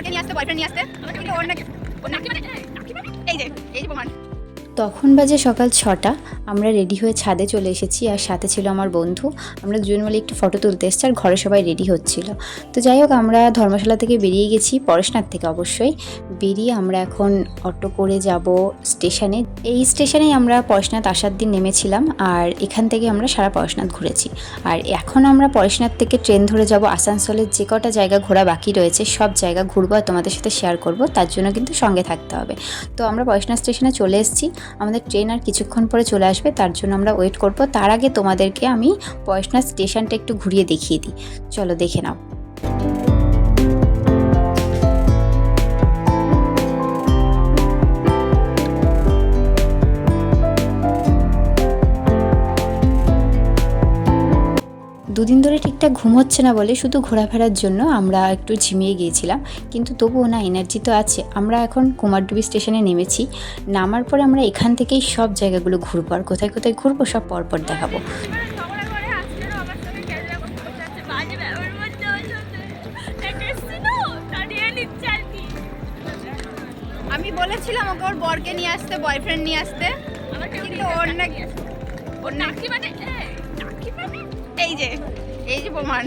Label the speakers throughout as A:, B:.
A: বরকে নিয়ে আসতে বয়ফ্রেন্ড নিয়ে আসতে কিন্তু ওর নাকি এই যে প্রমাণ।
B: তখন বাজে সকাল 6টা। আমরা রেডি হয়ে ছাদে চলে এসেছি, আর সাথে ছিল আমার বন্ধু। আমরা দুজন মিলে একটু ফটো তুলতে এসেছি, আর ঘরে সবাই রেডি হচ্ছিল। তো যাই হোক, আমরা ধর্মশালা থেকে বেরিয়ে গেছি, পরশনাথ থেকে অবশ্যই। বেরিয়ে আমরা এখন অটো করে যাব স্টেশনে। এই স্টেশনেই আমরা পরশনাথ আসার দিন নেমেছিলাম, আর এখান থেকে আমরা সারা পরশনাথ ঘুরেছি। আর এখন আমরা পরশনাথ থেকে ট্রেন ধরে যাব আসানসোলের। যে কটা জায়গা ঘোরা বাকি রয়েছে সব জায়গা ঘুরবো আর তোমাদের সাথে শেয়ার করব, তার জন্য কিন্তু সঙ্গে থাকতে হবে। তো আমরা পরশনাথ স্টেশনে চলে এসেছি। আমাদের ট্রেন আর কিছুক্ষণ পরে চলে আসবে, তার জন্য আমরা ওয়েট করব। তার আগে তোমাদেরকে আমি পরশনাথ স্টেশনটা একটু ঘুরিয়ে দেখিয়ে দিই, চলো দেখে নাও। দুদিন ধরে ঠিকঠাক ঘুম হচ্ছে না বলে শুধু ঘোরাফেরার জন্য আমরা একটু ঝিমিয়ে গিয়েছিলাম, কিন্তু তবুও না, এনার্জি তো আছে। আমরা এখন কুমারডুবি স্টেশনে নেমেছি। নামার পরে আমরা এখান থেকেই সব জায়গাগুলো ঘুরবো, আর কোথায় কোথায় ঘুরবো সব পরপর দেখাবো।
A: আমি বলেছিলাম ওকে ওর বরকে নিয়ে আসতে বয়ফ্রেন্ড নিয়ে আসতে কিন্তু ওর নাকি এই যে প্রমাণ।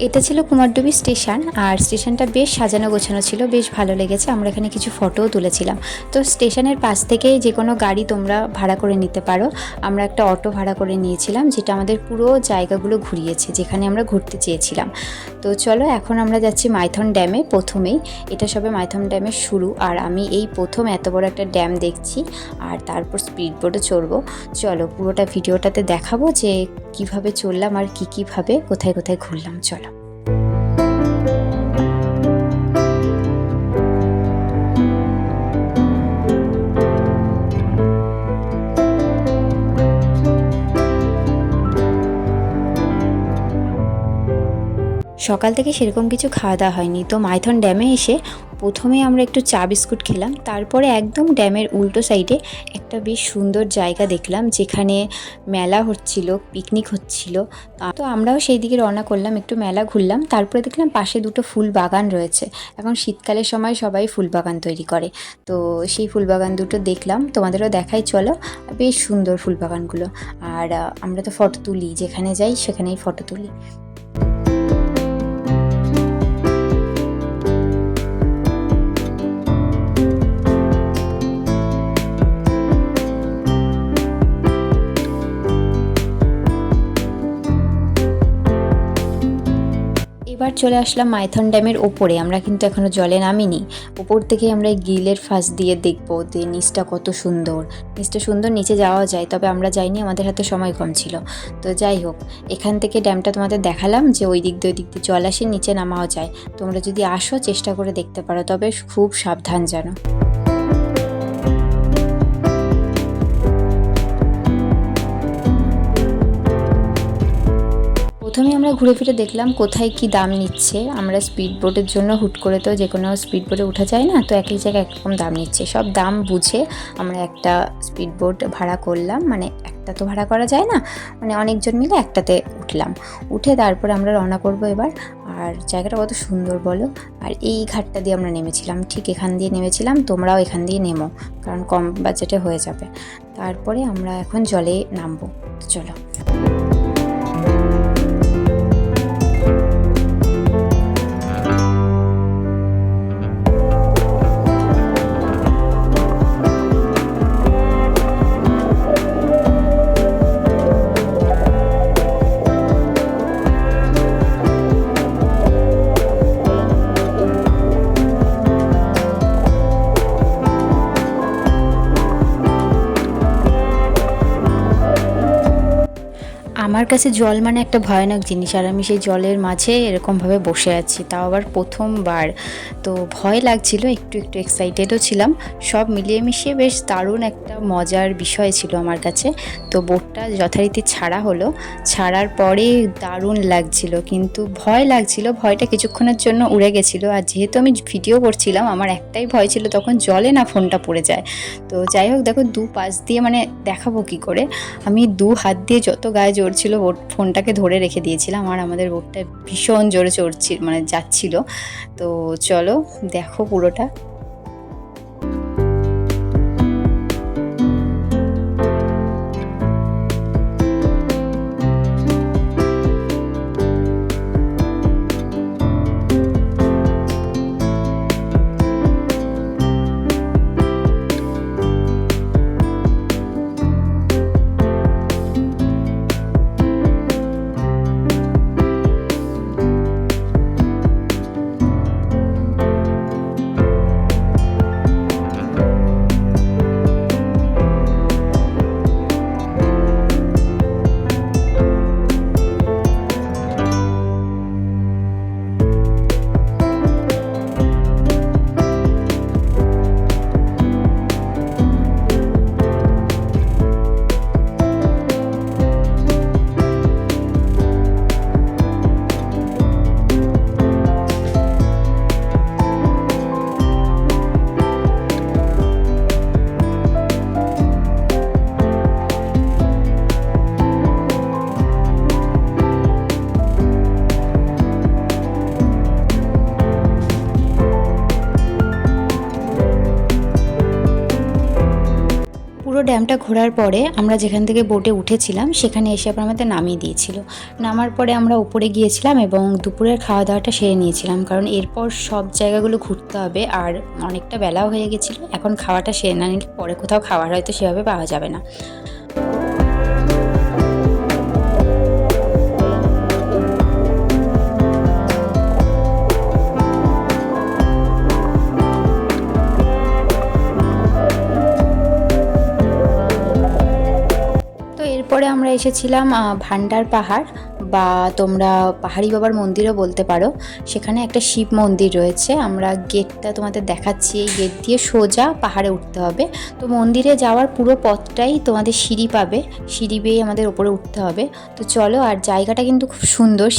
B: এটা ছিল কুমারডুবি স্টেশন, আর স্টেশনটা বেশ সাজানো গোছানো ছিল, বেশ ভালো লেগেছে। আমরা এখানে কিছু ফটোও তুলেছিলাম। তো স্টেশনের পাশ থেকে যে কোনো গাড়ি তোমরা ভাড়া করে নিতে পারো। আমরা একটা অটো ভাড়া করে নিয়েছিলাম, যেটা আমাদের পুরো জায়গাগুলো ঘুরিয়েছে যেখানে আমরা ঘুরতে চেয়েছিলাম। তো চলো, এখন আমরা যাচ্ছি মাইথন ড্যামে। প্রথমেই এটা সবে মাইথন ড্যামের শুরু, আর আমি এই প্রথম এত বড় একটা ড্যাম দেখছি। আর তারপর স্পিড বোটে চড়বো। চলো পুরোটা ভিডিওটাতে দেখাবো যে কিভাবে চললাম আর কীভাবে কোথায় কোথায় ঘুরলাম। চলো। সকাল থেকে সেরকম কিছু খাওয়া দাওয়া হয়নি, তো মাইথন ড্যামে এসে প্রথমে আমরা একটু চা বিস্কুট খেলাম। তারপরে একদম ড্যামের উল্টো সাইডে একটা বেশ সুন্দর জায়গা দেখলাম, যেখানে মেলা হচ্ছিল, পিকনিক হচ্ছিল। তো আমরাও সেই দিকে রওনা করলাম, একটু মেলা ঘুরলাম। তারপরে দেখলাম পাশে দুটো ফুল বাগান রয়েছে। এখন শীতকালের সময় সবাই ফুল বাগান তৈরি করে, তো সেই ফুল বাগান দুটো দেখলাম, তোমাদেরও দেখাই চলো। বেশ সুন্দর ফুল বাগানগুলো। আর আমরা তো ফটো তুলি, যেখানে যাই সেখানেই ফটো তুলি। এবার চলে আসলাম মাইথন ড্যামের ওপরে। আমরা কিন্তু এখনও জলে নামিনি। ওপর থেকে আমরা এই গ্রিলের ফাঁস দিয়ে দেখবো যে নিচটা কত সুন্দর। নিচটা সুন্দর, নিচে যাওয়া যায়, তবে আমরা যাইনি, আমাদের হাতে সময় কম ছিল। তো যাই হোক, এখান থেকে ড্যামটা তোমাদের দেখালাম যে ওই দিক দিয়ে জল আসে, নিচে নামাও যায়। তোমরা যদি আসো চেষ্টা করে দেখতে পারো, তবে খুব সাবধান যেন। প্রথমে আমরা ঘুরে ফিরে দেখলাম কোথায় কি দাম নিচ্ছে। আমরা স্পিড বোটের জন্য হুট করে তো যে কোনো স্পিড বোটে ওঠা যায় না, তো এক এক জায়গায় একরকম দাম নিচ্ছে। সব দাম বুঝে আমরা একটা স্পিড বোট ভাড়া করলাম, মানে একটা তো ভাড়া করা যায় না, মানে অনেকজন মিলে একটাতে উঠলাম। উঠে তারপরে আমরা রওনা করব এবার। আর জায়গাটা কত সুন্দর বলো। আর এই ঘাটটা দিয়ে আমরা নেমেছিলাম, ঠিক এখান দিয়ে নেমেছিলাম। তোমরাও এখান দিয়ে নেমো, কারণ কম বাজেটে হয়ে যাবে। তারপরে আমরা এখন জলে নামবো, চলো। আমার কাছে জল মানে একটা ভয়ানক জিনিস, আর আমি সেই জলের মাঝে এরকমভাবে বসে আছি, তাও আবার প্রথমবার। তো ভয় লাগছিল, একটু একটু এক্সাইটেডও ছিলাম। সব মিলিয়ে মিশিয়ে বেশ দারুণ একটা মজার বিষয় ছিল আমার কাছে। তো বোটটা যথারীতি ছাড়া হলো, ছাড়ার পরে দারুণ লাগছিল, কিন্তু ভয় লাগছিল। ভয়টা কিছুক্ষণের জন্য উড়ে গেছিলো। আর যেহেতু আমি ভিডিও করছিলাম, আমার একটাই ভয় ছিল তখন জলে না ফোনটা পড়ে যায়। তো যাই হোক, দেখো দু পাশ দিয়ে মানে দেখাবো কি করে, আমি দু হাত দিয়ে যত গায়ে জোর ছিল চড়ছিল, বোট ফোনটাকে ধরে রেখে দিয়েছিলাম আর আমাদের বোটটা ভীষণ জোরে যাচ্ছিল। তো চলো দেখো পুরোটা। পুরো ড্যামটা ঘোরার পরে আমরা যেখান থেকে বোটে উঠেছিলাম সেখানে এসে আবার আমাদের নামিয়ে দিয়েছিল। নামার পরে আমরা উপরে গিয়েছিলাম এবং দুপুরের খাওয়া দাওয়াটা সেরে নিয়েছিলাম, কারণ এরপর সব জায়গাগুলো ঘুরতে হবে আর অনেকটা বেলাও হয়ে গেছিলো। এখন খাওয়াটা সেরে না নিলে পরে কোথাও খাওয়ার হয়তো সেভাবে পাওয়া যাবে না। এরপরে আমরা এসেছিলাম ভান্ডার পাহাড়, বা তোমরা পাহাড়ি বাবার মন্দিরও বলতে পারো। সেখানে একটা শিব মন্দির রয়েছে। আমরা গেটটা তোমাদের দেখাচ্ছি, এই গেট দিয়ে সোজা পাহাড়ে উঠতে হবে। তো মন্দিরে যাওয়ার পুরো পথটাই তোমাদের সিঁড়ি পাবে, সিঁড়ি বেয়ে আমাদের ওপরে উঠতে হবে। তো চলো, আর জায়গাটা কিন্তু খুব সুন্দর।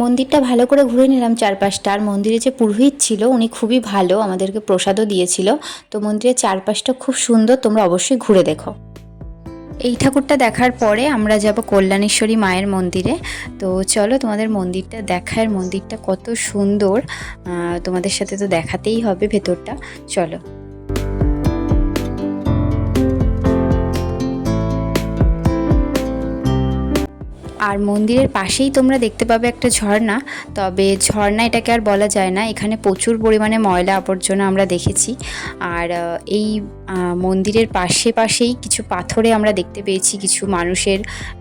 B: মন্দিরটা ভালো করে ঘুরে নিলাম চারপাশটা। আর মন্দিরে যে পুরোহিত ছিল উনি খুবই ভালো, আমাদেরকে প্রসাদও দিয়েছিল। তো মন্দিরের চারপাশটা খুব সুন্দর, তোমরা অবশ্যই ঘুরে দেখো। এই ঠাকুরটা দেখার পরে আমরা যাব কল্যাণেশ্বরী মায়ের মন্দিরে। তো চলো তোমাদের মন্দিরটা দেখার, মন্দিরটা কত সুন্দর তোমাদের সাথে তো দেখাতেই হবে ভেতরটা। চলো। আর মন্দিরের পাশেই তোমরা দেখতে পাবে একটা ঝর্ণা। তবে ঝর্ণা এটাকে আর বলা যায় না, এখানে প্রচুর পরিমাণে ময়লা আবর্জনা আমরা দেখেছি। আর এই মন্দিরের পাশেই কিছু পাথরে আমরা দেখতে পেয়েছি কিছু মানুষের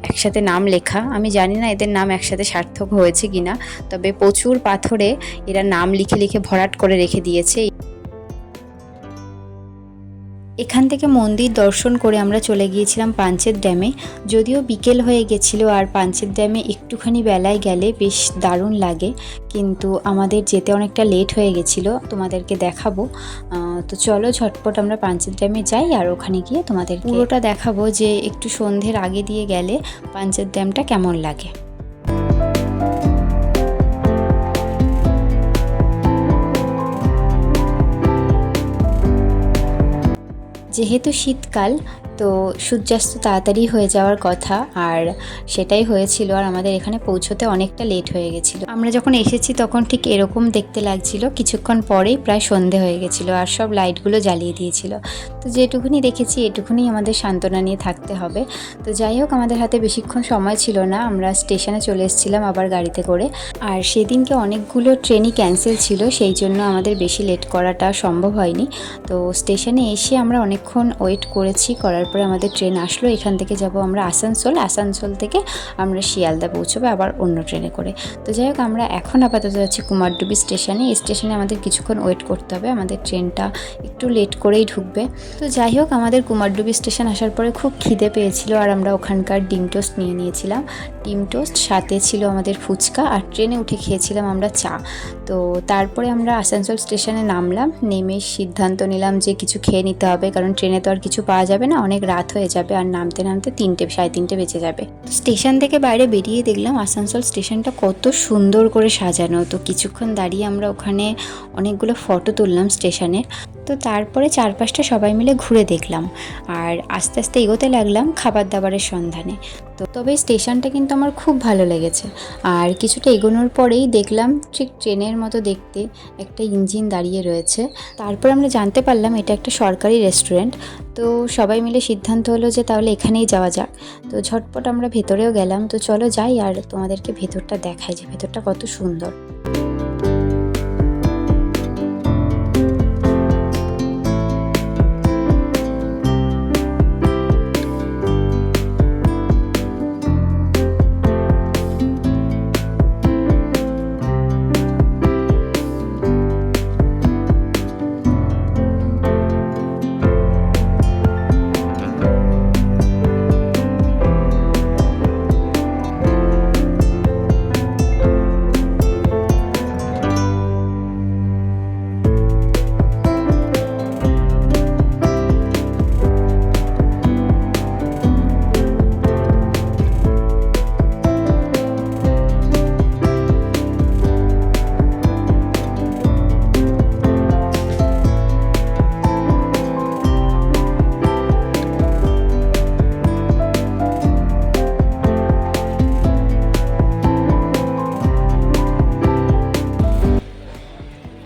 B: একসাথে নাম লেখা। আমি জানি না এদের নাম একসাথে সার্থক হয়েছে কিনা, তবে প্রচুর পাথরে এরা নাম লিখে লিখে ভরাট করে রেখে দিয়েছে। এখান থেকে মন্দির দর্শন করে আমরা চলে গিয়েছিলাম পাঞ্চেত ড্যামে। যদিও বিকেল হয়ে গেছিলো, আর পাঞ্চেত ড্যামে একটুখানি বেলায় গেলে বেশ দারুণ লাগে, কিন্তু আমাদের যেতে অনেকটা লেট হয়ে গেছিলো, তোমাদেরকে দেখাবো। তো চলো ঝটপট আমরা পাঞ্চেত ড্যামে যাই, আর ওখানে গিয়ে তোমাদের পুরোটা দেখাবো যে একটু সন্ধ্যের আগে দিয়ে গেলে পাঞ্চেত ড্যামটা কেমন লাগে। যেহেতু শীতকাল, তো সূর্যাস্ত তাড়াতাড়ি হয়ে যাওয়ার কথা, আর সেটাই হয়েছিল। আর আমাদের এখানে পৌঁছতে অনেকটা লেট হয়ে গেছিলো। আমরা যখন এসেছি তখন ঠিক এরকম দেখতে লাগছিল, কিছুক্ষণ পরেই প্রায় সন্ধে হয়ে গেছিলো আর সব লাইটগুলো জ্বালিয়ে দিয়েছিল। তো যেটুকুনি দেখেছি এটুকুনি আমাদের সান্ত্বনা নিয়ে থাকতে হবে। তো যাই হোক, আমাদের হাতে বেশিক্ষণ সময় ছিল না, আমরা স্টেশনে চলে এসেছিলাম আবার গাড়িতে করে। আর সেদিনকে অনেকগুলো ট্রেনই ক্যান্সেল ছিল, সেই জন্য আমাদের বেশি লেট করাটা সম্ভব হয়নি। তো স্টেশনে এসে আমরা অনেকক্ষণ ওয়েট করেছি, করার তারপরে আমাদের ট্রেন আসলো, এখান থেকে যাব আমরা আসানসোল, আসানসোল থেকে আমরা শিয়ালদা পৌঁছবো আবার অন্য ট্রেনে করে। তো যাই হোক আমরা এখন আপাতত যাচ্ছি কুমারডুবি স্টেশনে। এই স্টেশনে আমাদের কিছুক্ষণ ওয়েট করতে হবে, আমাদের ট্রেনটা একটু লেট করেই ঢুকবে। তো যাই হোক আমাদের কুমারডুবি স্টেশন আসার পরে খুব খিদে পেয়েছিল আর আমরা ওখানকার ডিম টোস্ট নিয়ে নিয়েছিলাম। ডিম টোস্ট সাথে ছিল আমাদের ফুচকা আর ট্রেনে উঠে খেয়েছিলাম আমরা চা। তো তারপরে আমরা আসানসোল স্টেশনে নামলাম, নেমে সিদ্ধান্ত নিলাম যে কিছু খেয়ে নিতে হবে, কারণ ট্রেনে তো আর কিছু পাওয়া যাবে না, অনেক রাত হয়ে যাবে আর নামতে নামতে 3-3:30 বেজে যাবে। স্টেশন থেকে বাইরে বেরিয়ে দেখলাম আসানসোল স্টেশনটা কত সুন্দর করে সাজানো। তো কিছুক্ষণ দাঁড়িয়ে আমরা ওখানে অনেকগুলো ফটো তুললাম স্টেশনের। তো তারপরে চারপাশটা সবাই মিলে ঘুরে দেখলাম আর আস্তে আস্তে এগোতে লাগলাম খাবার দাবারের সন্ধানে। তো তবে স্টেশনটা কিন্তু আমার খুব ভালো লেগেছে। আর কিছুটা এগোনোর পরেই দেখলাম ঠিক ট্রেনের মতো দেখতে একটা ইঞ্জিন দাঁড়িয়ে রয়েছে। তারপর আমরা জানতে পারলাম এটা একটা সরকারি রেস্টুরেন্ট। তো সবাই মিলে সিদ্ধান্ত হলো যে তাহলে এখানেই যাওয়া যাক। তো ঝটপট আমরা ভেতরেও গেলাম। তো চলো যাই আর তোমাদেরকে ভেতরটা দেখাই যে ভেতরটা কত সুন্দর।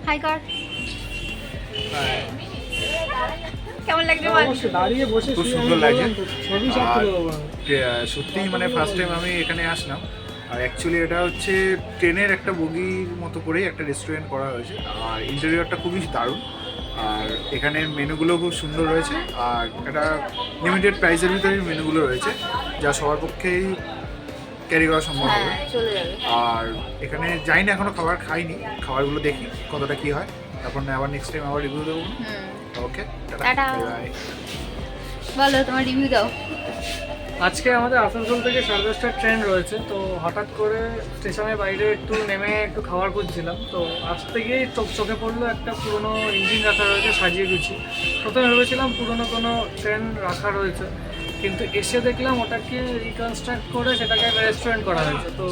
A: হাই কর, কেমন লাগছে বল?
C: দাঁড়িয়ে বসে
D: খুব সুন্দর লাগছে।
C: ছবি সব তুলে দেবো।
D: সত্যিই মানে ফার্স্ট টাইম আমি এখানে আসলাম। আর অ্যাকচুয়ালি এটা হচ্ছে ট্রেনের একটা বগির মতো করেই একটা রেস্টুরেন্ট করা হয়েছে। আর ইন্টেরিয়রটা খুবই দারুণ। আর এখানের মেনুগুলো খুব সুন্দর রয়েছে। আর এটা লিমিটেড প্রাইসের ভিতরেই মেনুগুলো রয়েছে, যা সবার পক্ষেই ক্যারি করা সম্ভব হবে।
A: চলে যাবে।
D: আর এখানে যাই না, এখনো খাবার খাইনি, খাবারগুলো দেখি কতটা কী হয়, তারপর না আবার নেক্সট টাইম আবার রিভিউ দেবো। ওকে,
A: টাটা। বলো তোমার রিভিউ দাও।
C: আজকে আমাদের আসানসোল থেকে 10:30টার ট্রেন রয়েছে। তো হঠাৎ করে স্টেশনের বাইরে একটু নেমে একটু খাবার খুঁজছিলাম। তো আসতে গিয়েই চোখে পড়লো একটা পুরোনো ইঞ্জিন রাখা রয়েছে সাজিয়ে গুছিয়ে। প্রথমে ভেবেছিলাম পুরোনো কোনো ট্রেন রাখা রয়েছে, কিন্তু এসে দেখলাম ওটাকে রিকনস্ট্রাক্ট করে সেটাকে রেস্টুরেন্ট করা হয়েছে। তো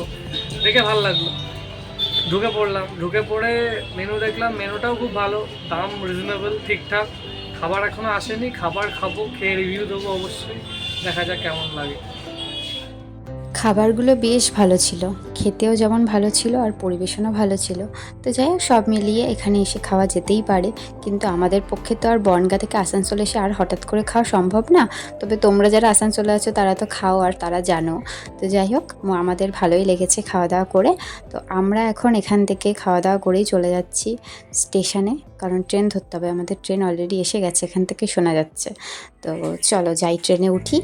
C: দেখে ভালো লাগলো, ঢুকে পড়ে মেনু দেখলাম, মেনুটাও খুব ভালো, দাম রিজনেবল, ঠিকঠাক। খাবার এখনও আসেনি, খাবার খাবো, খেয়ে রিভিউ দেবো অবশ্যই, দেখা যাক কেমন লাগে।
B: খাবারগুলো বেশ ভালো ছিল, খেতেও যেমন ভালো ছিল আর পরিবেশনও ভালো ছিল। তো যাই হোক সব মিলিয়ে এখানে এসে খাওয়া যেতেই পারে, কিন্তু আমাদের পক্ষে তো আর বনগাঁ থেকে আসানসোল এসে আর হঠাৎ করে খাওয়া সম্ভব না। তবে তোমরা যারা আসানসোলে আছো তারা তো খাও আর তারা জানো। তো যাই হোক আমাদের ভালোই লেগেছে খাওয়া দাওয়া করে। তো আমরা এখন এখান থেকে খাওয়া দাওয়া করেই চলে যাচ্ছি স্টেশনে, কারণ ট্রেন ধরতে হবে, আমাদের ট্রেন অলরেডি এসে গেছে, এখান থেকে শোনা যাচ্ছে। তো চলো যাই, ট্রেনে উঠি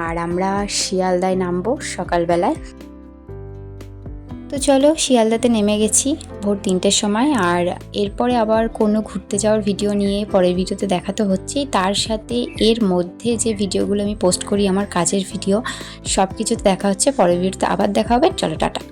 B: আর আমরা শিয়ালদায় নামবো সকালবেলায়। তো চলো শিয়ালদাতে নেমে গেছি ভোর 3টের সময়। আর এরপরে আবার কোনো ঘুরতে যাওয়ার ভিডিও নিয়ে পরের ভিডিওতে দেখা তো হচ্ছেই, তার সাথে এর মধ্যে যে ভিডিওগুলো আমি পোস্ট করি আমার কাজের ভিডিও, সব কিছুতে দেখা হচ্ছে পরের ভিডিওতে। আবার দেখা হবে, চলো টাটা।